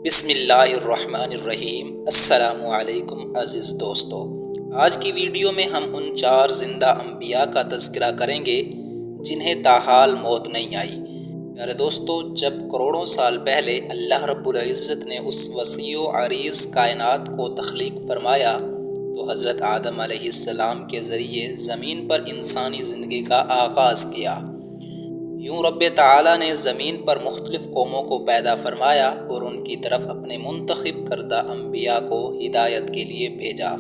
بسم اللہ الرحمن الرحیم۔ السلام علیکم عزیز دوستو، آج کی ویڈیو میں ہم ان 4 زندہ انبیاء کا تذکرہ کریں گے جنہیں تاحال موت نہیں آئی۔ پیارے دوستو، جب کروڑوں سال پہلے اللہ رب العزت نے اس وسیع و عریض کائنات کو تخلیق فرمایا تو حضرت آدم علیہ السلام کے ذریعے زمین پر انسانی زندگی کا آغاز کیا۔ یوں رب تعالیٰ نے زمین پر مختلف قوموں کو پیدا فرمایا اور ان کی طرف اپنے منتخب کردہ انبیاء کو ہدایت کے لیے بھیجا۔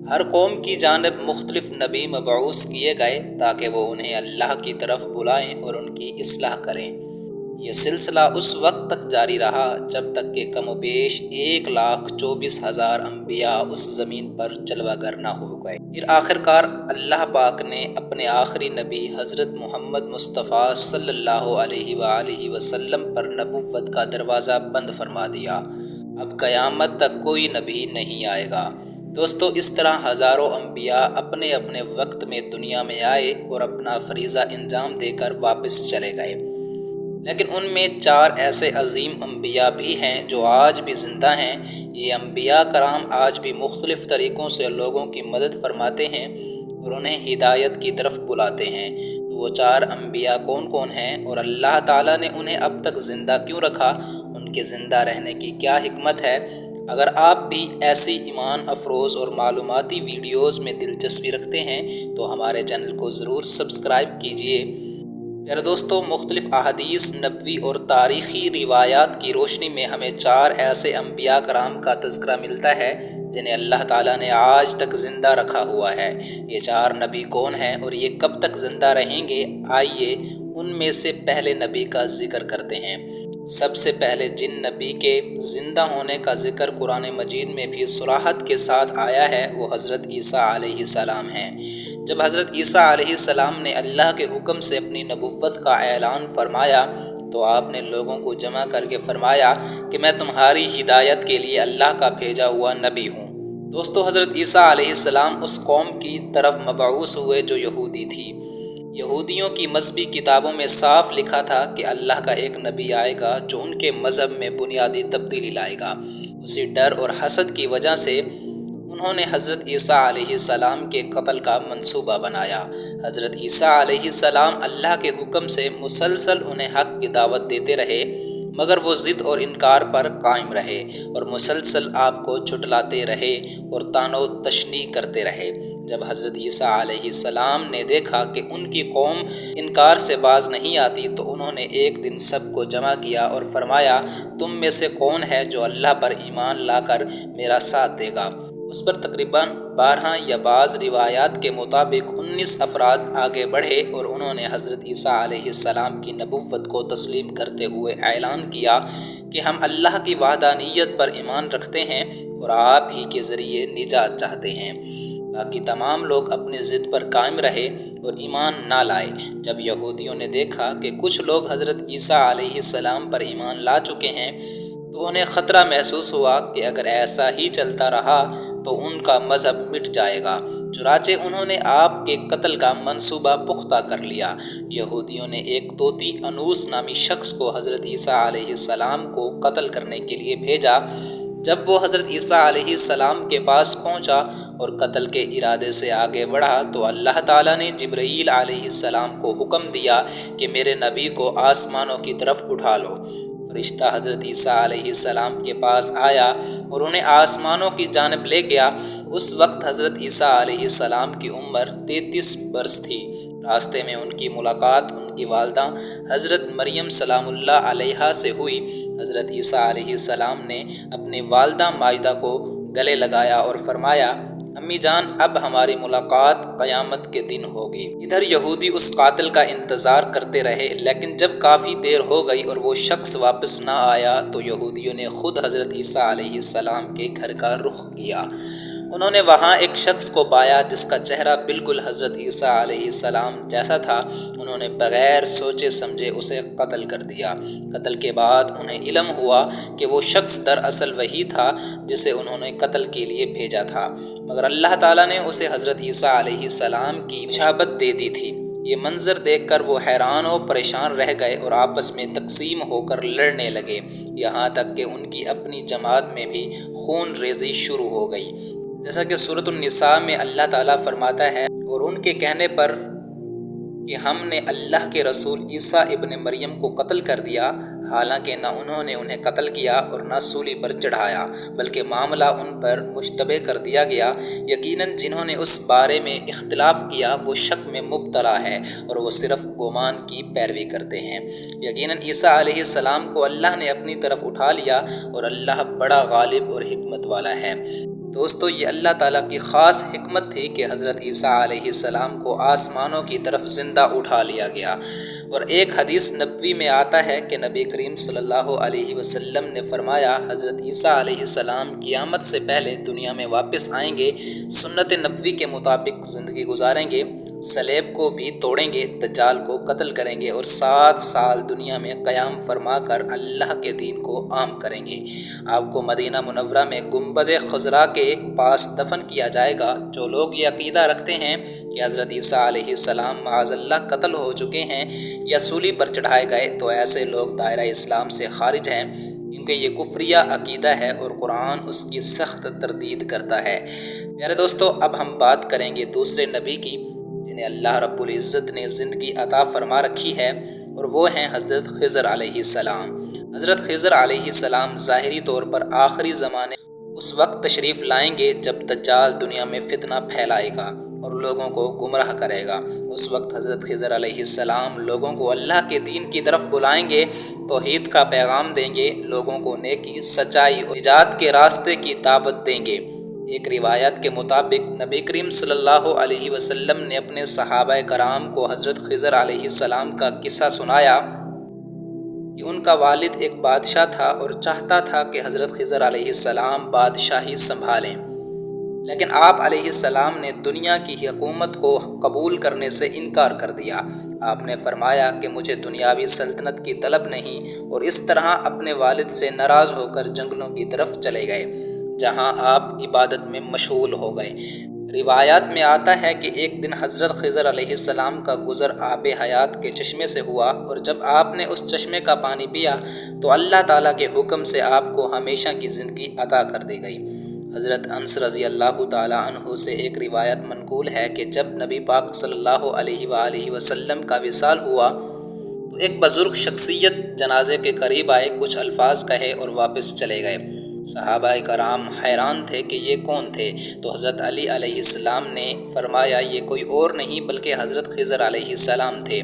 ہر قوم کی جانب مختلف نبی مبعوث کیے گئے تاکہ وہ انہیں اللہ کی طرف بلائیں اور ان کی اصلاح کریں۔ یہ سلسلہ اس وقت تک جاری رہا جب تک کہ کم و بیش 1,24,000 انبیاء اس زمین پر جلوہ گر نہ ہو گئے۔ پھر آخرکار اللہ پاک نے اپنے آخری نبی حضرت محمد مصطفیٰ صلی اللہ علیہ وآلہ وسلم پر نبوت کا دروازہ بند فرما دیا۔ اب قیامت تک کوئی نبی نہیں آئے گا۔ دوستو، اس طرح ہزاروں انبیاء اپنے اپنے وقت میں دنیا میں آئے اور اپنا فریضہ انجام دے کر واپس چلے گئے، لیکن ان میں 4 ایسے عظیم انبیاء بھی ہیں جو آج بھی زندہ ہیں۔ یہ انبیاء کرام آج بھی مختلف طریقوں سے لوگوں کی مدد فرماتے ہیں اور انہیں ہدایت کی طرف بلاتے ہیں۔ تو وہ 4 انبیاء کون کون ہیں اور اللہ تعالیٰ نے انہیں اب تک زندہ کیوں رکھا؟ ان کے زندہ رہنے کی کیا حکمت ہے؟ اگر آپ بھی ایسی ایمان افروز اور معلوماتی ویڈیوز میں دلچسپی رکھتے ہیں تو ہمارے چینل کو ضرور سبسکرائب کیجیے۔ پیارے دوستو، مختلف احادیث نبوی اور تاریخی روایات کی روشنی میں ہمیں 4 ایسے انبیاء کرام کا تذکرہ ملتا ہے جنہیں اللہ تعالیٰ نے آج تک زندہ رکھا ہوا ہے۔ یہ 4 نبی کون ہیں اور یہ کب تک زندہ رہیں گے؟ آئیے ان میں سے پہلے نبی کا ذکر کرتے ہیں۔ سب سے پہلے جن نبی کے زندہ ہونے کا ذکر قرآن مجید میں بھی صراحت کے ساتھ آیا ہے وہ حضرت عیسیٰ علیہ السلام ہیں۔ جب حضرت عیسیٰ علیہ السلام نے اللہ کے حکم سے اپنی نبوت کا اعلان فرمایا تو آپ نے لوگوں کو جمع کر کے فرمایا کہ میں تمہاری ہدایت کے لیے اللہ کا بھیجا ہوا نبی ہوں۔ دوستو، حضرت عیسیٰ علیہ السلام اس قوم کی طرف مبعوث ہوئے جو یہودی تھی۔ یہودیوں کی مذہبی کتابوں میں صاف لکھا تھا کہ اللہ کا ایک نبی آئے گا جو ان کے مذہب میں بنیادی تبدیلی لائے گا۔ اسی ڈر اور حسد کی وجہ سے انہوں نے حضرت عیسیٰ علیہ السلام کے قتل کا منصوبہ بنایا۔ حضرت عیسیٰ علیہ السلام اللہ کے حکم سے مسلسل انہیں حق کی دعوت دیتے رہے، مگر وہ ضد اور انکار پر قائم رہے اور مسلسل آپ کو جھٹلاتے رہے اور طعن و تشنیع کرتے رہے۔ جب حضرت عیسیٰ علیہ السلام نے دیکھا کہ ان کی قوم انکار سے باز نہیں آتی تو انہوں نے ایک دن سب کو جمع کیا اور فرمایا، تم میں سے کون ہے جو اللہ پر ایمان لا کر میرا ساتھ دے گا؟ اس پر تقریباً 12 یا بعض روایات کے مطابق 19 افراد آگے بڑھے اور انہوں نے حضرت عیسیٰ علیہ السلام کی نبوت کو تسلیم کرتے ہوئے اعلان کیا کہ ہم اللہ کی وحدانیت پر ایمان رکھتے ہیں اور آپ ہی کے ذریعے نجات چاہتے ہیں۔ باقی تمام لوگ اپنے ضد پر قائم رہے اور ایمان نہ لائے۔ جب یہودیوں نے دیکھا کہ کچھ لوگ حضرت عیسیٰ علیہ السلام پر ایمان لا چکے ہیں تو انہیں خطرہ محسوس ہوا کہ اگر ایسا ہی چلتا رہا تو ان کا مذہب مٹ جائے گا، چنانچہ انہوں نے آپ کے قتل کا منصوبہ پختہ کر لیا۔ یہودیوں نے ایک طوطی انوس نامی شخص کو حضرت عیسیٰ علیہ السلام کو قتل کرنے کے لیے بھیجا۔ جب وہ حضرت عیسیٰ علیہ السلام کے پاس پہنچا اور قتل کے ارادے سے آگے بڑھا تو اللہ تعالیٰ نے جبرائیل علیہ السلام کو حکم دیا کہ میرے نبی کو آسمانوں کی طرف اٹھا لو۔ فرشتہ حضرت عیسیٰ علیہ السلام کے پاس آیا اور انہیں آسمانوں کی جانب لے گیا۔ اس وقت حضرت عیسیٰ علیہ السلام کی عمر 33 برس تھی۔ راستے میں ان کی ملاقات ان کی والدہ حضرت مریم سلام اللہ علیہا سے ہوئی۔ حضرت عیسیٰ علیہ السلام نے اپنی والدہ مائدہ کو گلے لگایا اور فرمایا، امی جان، اب ہماری ملاقات قیامت کے دن ہوگی۔ ادھر یہودی اس قاتل کا انتظار کرتے رہے، لیکن جب کافی دیر ہو گئی اور وہ شخص واپس نہ آیا تو یہودیوں نے خود حضرت عیسیٰ علیہ السلام کے گھر کا رخ کیا۔ انہوں نے وہاں ایک شخص کو پایا جس کا چہرہ بالکل حضرت عیسیٰ علیہ السلام جیسا تھا۔ انہوں نے بغیر سوچے سمجھے اسے قتل کر دیا۔ قتل کے بعد انہیں علم ہوا کہ وہ شخص دراصل وہی تھا جسے انہوں نے قتل کے لیے بھیجا تھا، مگر اللہ تعالیٰ نے اسے حضرت عیسیٰ علیہ السلام کی مشابہت دے دی تھی۔ یہ منظر دیکھ کر وہ حیران و پریشان رہ گئے اور آپس میں تقسیم ہو کر لڑنے لگے، یہاں تک کہ ان کی اپنی جماعت میں بھی خون ریزی شروع ہو گئی۔ جیسا کہ سورۃ النساء میں اللہ تعالیٰ فرماتا ہے، اور ان کے کہنے پر کہ ہم نے اللہ کے رسول عیسیٰ ابن مریم کو قتل کر دیا، حالانکہ نہ انہوں نے انہیں قتل کیا اور نہ سولی پر چڑھایا، بلکہ معاملہ ان پر مشتبہ کر دیا گیا۔ یقیناً جنہوں نے اس بارے میں اختلاف کیا وہ شک میں مبتلا ہے اور وہ صرف گمان کی پیروی کرتے ہیں۔ یقیناً عیسیٰ علیہ السلام کو اللہ نے اپنی طرف اٹھا لیا اور اللہ بڑا غالب اور حکمت والا ہے۔ دوستو، یہ اللہ تعالیٰ کی خاص حکمت تھی کہ حضرت عیسیٰ علیہ السلام کو آسمانوں کی طرف زندہ اٹھا لیا گیا۔ اور ایک حدیث نبوی میں آتا ہے کہ نبی کریم صلی اللہ علیہ وسلم نے فرمایا، حضرت عیسیٰ علیہ السلام قیامت سے پہلے دنیا میں واپس آئیں گے، سنت نبوی کے مطابق زندگی گزاریں گے، صلیب کو بھی توڑیں گے، دجال کو قتل کریں گے اور 7 سال دنیا میں قیام فرما کر اللہ کے دین کو عام کریں گے۔ آپ کو مدینہ منورہ میں گنبد خضرا کے پاس دفن کیا جائے گا۔ جو لوگ یہ عقیدہ رکھتے ہیں کہ حضرت عیسیٰ علیہ السلام معاذ اللہ قتل ہو چکے ہیں یا سولی پر چڑھائے گئے، تو ایسے لوگ دائرہ اسلام سے خارج ہیں، کیونکہ یہ کفریہ عقیدہ ہے اور قرآن اس کی سخت تردید کرتا ہے۔ پیارے دوستو، اب ہم بات کریں گے دوسرے نبی کی جنہیں اللہ رب العزت نے زندگی عطا فرما رکھی ہے، اور وہ ہیں حضرت خضر علیہ السلام۔ حضرت خضر علیہ السلام ظاہری طور پر آخری زمانے اس وقت تشریف لائیں گے جب دجال دنیا میں فتنہ پھیلائے گا اور لوگوں کو گمراہ کرے گا۔ اس وقت حضرت خضر علیہ السلام لوگوں کو اللہ کے دین کی طرف بلائیں گے، توحید کا پیغام دیں گے، لوگوں کو نیکی، سچائی اور نجات کے راستے کی دعوت دیں گے۔ ایک روایت کے مطابق نبی کریم صلی اللہ علیہ وسلم نے اپنے صحابہ کرام کو حضرت خضر علیہ السلام کا قصہ سنایا کہ ان کا والد ایک بادشاہ تھا اور چاہتا تھا کہ حضرت خضر علیہ السلام بادشاہی سنبھالیں، لیکن آپ علیہ السلام نے دنیا کی حکومت کو قبول کرنے سے انکار کر دیا۔ آپ نے فرمایا کہ مجھے دنیاوی سلطنت کی طلب نہیں، اور اس طرح اپنے والد سے ناراض ہو کر جنگلوں کی طرف چلے گئے، جہاں آپ عبادت میں مشغول ہو گئے۔ روایات میں آتا ہے کہ ایک دن حضرت خضر علیہ السلام کا گزر آب حیات کے چشمے سے ہوا، اور جب آپ نے اس چشمے کا پانی پیا تو اللہ تعالیٰ کے حکم سے آپ کو ہمیشہ کی زندگی عطا کر دی گئی۔ حضرت انس رضی اللہ تعالیٰ عنہ سے ایک روایت منقول ہے کہ جب نبی پاک صلی اللہ علیہ وآلہ وسلم کا وصال ہوا تو ایک بزرگ شخصیت جنازے کے قریب آئے، کچھ الفاظ کہے اور واپس چلے گئے۔ صحابہ کرام حیران تھے کہ یہ کون تھے، تو حضرت علی علیہ السلام نے فرمایا یہ کوئی اور نہیں بلکہ حضرت خضر علیہ السلام تھے۔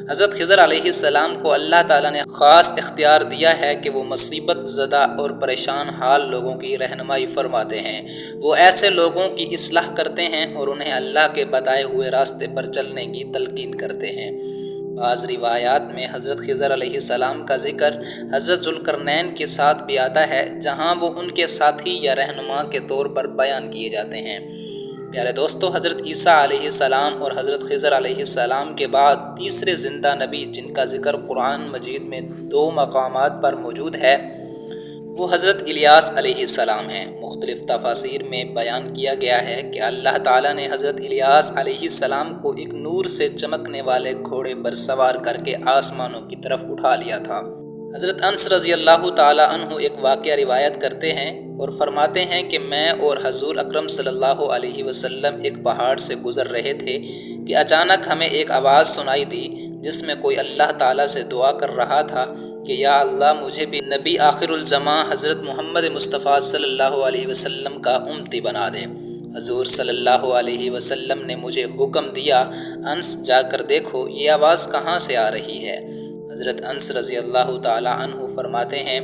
حضرت خضر علیہ السلام کو اللہ تعالیٰ نے خاص اختیار دیا ہے کہ وہ مصیبت زدہ اور پریشان حال لوگوں کی رہنمائی فرماتے ہیں۔ وہ ایسے لوگوں کی اصلاح کرتے ہیں اور انہیں اللہ کے بتائے ہوئے راستے پر چلنے کی تلقین کرتے ہیں۔ بعض روایات میں حضرت خضر علیہ السلام کا ذکر حضرت ذوالقرنین کے ساتھ بھی آتا ہے، جہاں وہ ان کے ساتھی یا رہنما کے طور پر بیان کیے جاتے ہیں۔ پیارے دوستو، حضرت عیسیٰ علیہ السلام اور حضرت خضر علیہ السلام کے بعد تیسرے زندہ نبی جن کا ذکر قرآن مجید میں 2 مقامات پر موجود ہے وہ حضرت الیاس علیہ السلام ہیں۔ مختلف تفاسیر میں بیان کیا گیا ہے کہ اللہ تعالیٰ نے حضرت الیاس علیہ السلام کو ایک نور سے چمکنے والے گھوڑے پر سوار کر کے آسمانوں کی طرف اٹھا لیا تھا۔ حضرت انس رضی اللہ تعالیٰ عنہ ایک واقعہ روایت کرتے ہیں اور فرماتے ہیں کہ میں اور حضور اکرم صلی اللہ علیہ وسلم ایک پہاڑ سے گزر رہے تھے کہ اچانک ہمیں ایک آواز سنائی دی جس میں کوئی اللہ تعالیٰ سے دعا کر رہا تھا کہ یا اللہ مجھے بھی نبی آخر الزماں حضرت محمد مصطفیٰ صلی اللہ علیہ وسلم کا امتی بنا دے۔ حضور صلی اللہ علیہ وسلم نے مجھے حکم دیا، انس جا کر دیکھو یہ آواز کہاں سے آ رہی ہے۔ حضرت انس رضی اللہ تعالی عنہ فرماتے ہیں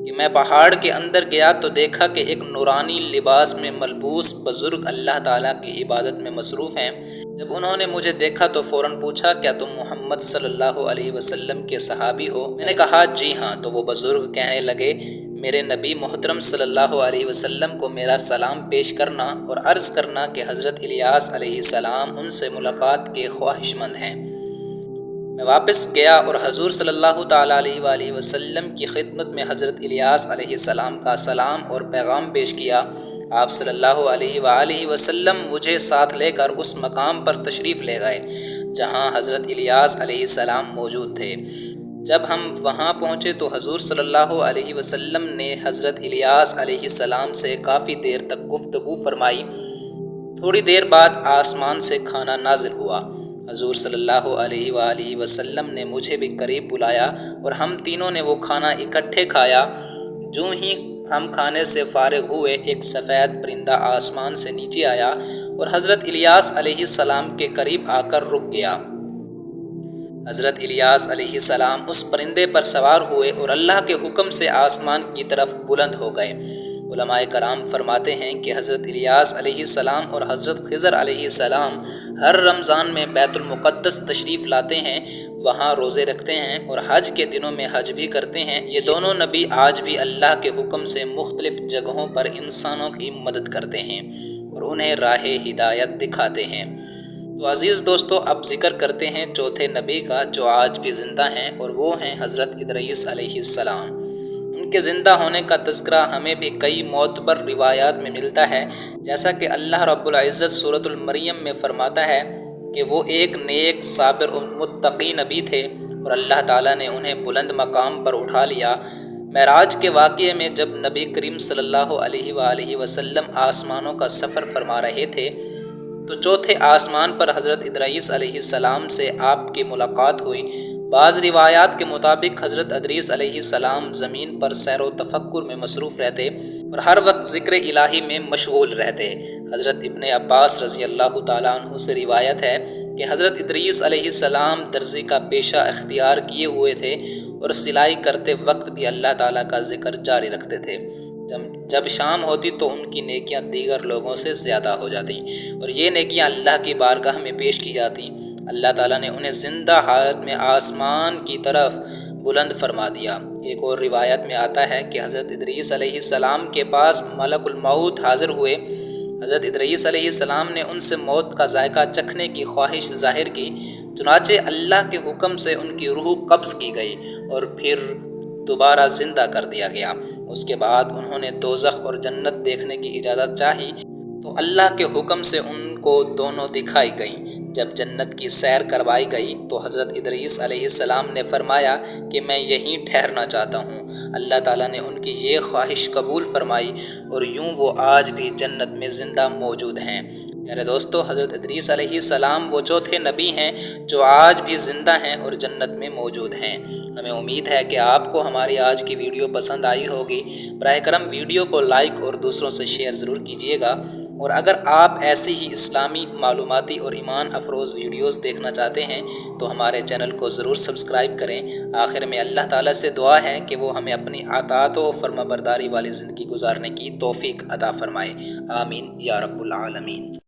کہ میں پہاڑ کے اندر گیا تو دیکھا کہ ایک نورانی لباس میں ملبوس بزرگ اللہ تعالیٰ کی عبادت میں مصروف ہیں۔ جب انہوں نے مجھے دیکھا تو فوراً پوچھا کیا تم محمد صلی اللہ علیہ وسلم کے صحابی ہو؟ میں نے کہا جی ہاں۔ تو وہ بزرگ کہنے لگے میرے نبی محترم صلی اللہ علیہ وسلم کو میرا سلام پیش کرنا اور عرض کرنا کہ حضرت الیاس علیہ السلام ان سے ملاقات کے خواہش مند ہیں۔ میں واپس گیا اور حضور صلی اللہ تعالیٰ علیہ وآلہ وسلم کی خدمت میں حضرت الیاس علیہ السلام کا سلام اور پیغام پیش کیا۔ آپ صلی اللہ علیہ وآلہ وسلم مجھے ساتھ لے کر اس مقام پر تشریف لے گئے جہاں حضرت الیاس علیہ السلام موجود تھے۔ جب ہم وہاں پہنچے تو حضور صلی اللہ علیہ وسلم نے حضرت الیاس علیہ السلام سے کافی دیر تک گفتگو فرمائی۔ تھوڑی دیر بعد آسمان سے کھانا نازل ہوا۔ حضور صلی اللہ علیہ وآلہ وسلم نے مجھے بھی قریب بلایا اور ہم تینوں نے وہ کھانا اکٹھے کھایا۔ جو ہی ہم کھانے سے فارغ ہوئے، ایک سفید پرندہ آسمان سے نیچے آیا اور حضرت الیاس علیہ السلام کے قریب آ کر رک گیا۔ حضرت الیاس علیہ السلام اس پرندے پر سوار ہوئے اور اللہ کے حکم سے آسمان کی طرف بلند ہو گئے۔ علماء کرام فرماتے ہیں کہ حضرت الیاس علیہ السلام اور حضرت خضر علیہ السلام ہر رمضان میں بیت المقدس تشریف لاتے ہیں، وہاں روزے رکھتے ہیں اور حج کے دنوں میں حج بھی کرتے ہیں۔ یہ دونوں نبی آج بھی اللہ کے حکم سے مختلف جگہوں پر انسانوں کی مدد کرتے ہیں اور انہیں راہ ہدایت دکھاتے ہیں۔ تو عزیز دوستو، اب ذکر کرتے ہیں چوتھے نبی کا جو آج بھی زندہ ہیں، اور وہ ہیں حضرت ادریس علیہ السلام۔ ان کے زندہ ہونے کا تذکرہ ہمیں بھی کئی معتبر روایات میں ملتا ہے، جیسا کہ اللہ رب العزت سورۃ المریم میں فرماتا ہے کہ وہ ایک نیک، صابر اور متقی نبی تھے اور اللہ تعالیٰ نے انہیں بلند مقام پر اٹھا لیا۔ معراج کے واقعے میں جب نبی کریم صلی اللہ علیہ وآلہ وسلم آسمانوں کا سفر فرما رہے تھے تو چوتھے آسمان پر حضرت ادریس علیہ السلام سے آپ کی ملاقات ہوئی۔ بعض روایات کے مطابق حضرت ادریس علیہ السلام زمین پر سیر و تفکر میں مصروف رہتے اور ہر وقت ذکر الہی میں مشغول رہتے۔ حضرت ابن عباس رضی اللہ تعالیٰ عنہ سے روایت ہے کہ حضرت ادریس علیہ السلام درزی کا پیشہ اختیار کیے ہوئے تھے اور سلائی کرتے وقت بھی اللہ تعالیٰ کا ذکر جاری رکھتے تھے۔ جب شام ہوتی تو ان کی نیکیاں دیگر لوگوں سے زیادہ ہو جاتیں اور یہ نیکیاں اللہ کی بارگاہ میں پیش کی جاتیں۔ اللہ تعالیٰ نے انہیں زندہ حالت میں آسمان کی طرف بلند فرما دیا۔ ایک اور روایت میں آتا ہے کہ حضرت ادریس علیہ السلام کے پاس ملک الموت حاضر ہوئے۔ حضرت ادریس علیہ السلام نے ان سے موت کا ذائقہ چکھنے کی خواہش ظاہر کی، چنانچہ اللہ کے حکم سے ان کی روح قبض کی گئی اور پھر دوبارہ زندہ کر دیا گیا۔ اس کے بعد انہوں نے دوزخ اور جنت دیکھنے کی اجازت چاہی تو اللہ کے حکم سے ان کو دونوں دکھائی گئیں۔ جب جنت کی سیر کروائی گئی تو حضرت ادریس علیہ السلام نے فرمایا کہ میں یہیں ٹھہرنا چاہتا ہوں۔ اللہ تعالیٰ نے ان کی یہ خواہش قبول فرمائی اور یوں وہ آج بھی جنت میں زندہ موجود ہیں۔ میرے دوستو، حضرت ادریس علیہ السلام وہ چوتھے نبی ہیں جو آج بھی زندہ ہیں اور جنت میں موجود ہیں۔ ہمیں امید ہے کہ آپ کو ہماری آج کی ویڈیو پسند آئی ہوگی۔ براہ کرم ویڈیو کو لائک اور دوسروں سے شیئر ضرور کیجیے گا، اور اگر آپ ایسی ہی اسلامی معلوماتی اور ایمان افروز ویڈیوز دیکھنا چاہتے ہیں تو ہمارے چینل کو ضرور سبسکرائب کریں۔ آخر میں اللہ تعالیٰ سے دعا ہے کہ وہ ہمیں اپنی اطاعت و فرما برداری والی زندگی گزارنے کی توفیق عطا فرمائے۔ آمین یا رب العالمین۔